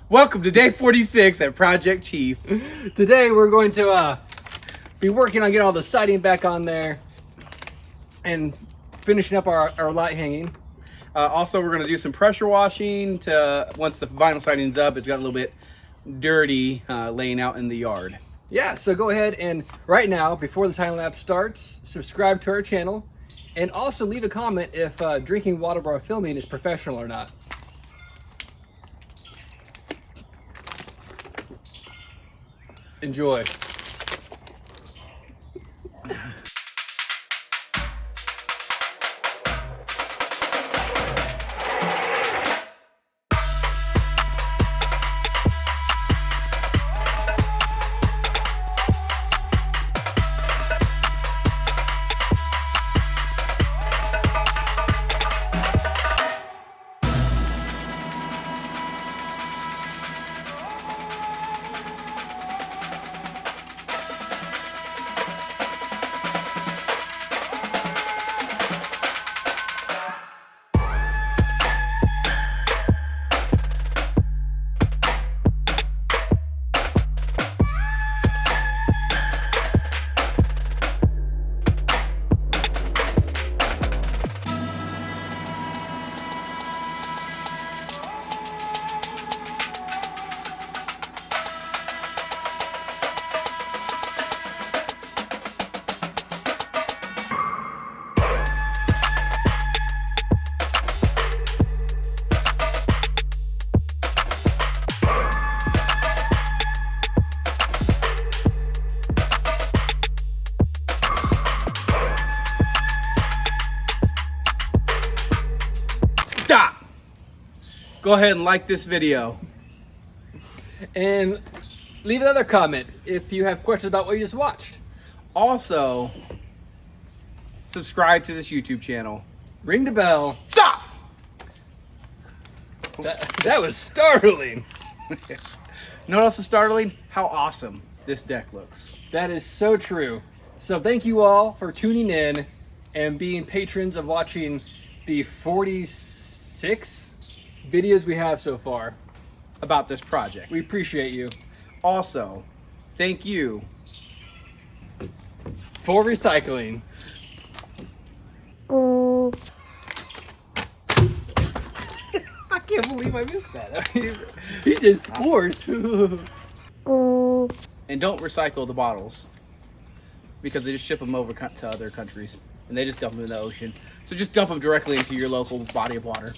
Welcome to day 46 at Project Chief. Today we're going to be working on getting all the siding back on there and finishing up our light hanging. Also, we're going to do some pressure washing to once the vinyl siding's up. It's got a little bit dirty laying out in the yard. Yeah, so go ahead and right now, before the time lapse starts, subscribe to our channel and also leave a comment if drinking water while filming is professional or not. Enjoy. Stop! Go ahead and like this video. And leave another comment if you have questions about what you just watched. Also, subscribe to this YouTube channel. Ring the bell. Stop! That was startling. You know what else is startling? How awesome this deck looks. That is so true. So thank you all for tuning in and being patrons of watching the 46 videos we have so far About this project. We appreciate you. Also, thank you. For recycling. I can't believe I missed that. He did sports. And don't recycle the bottles because they just ship them over to other countries and they just dump them in the ocean. So just dump them directly into your local body of water.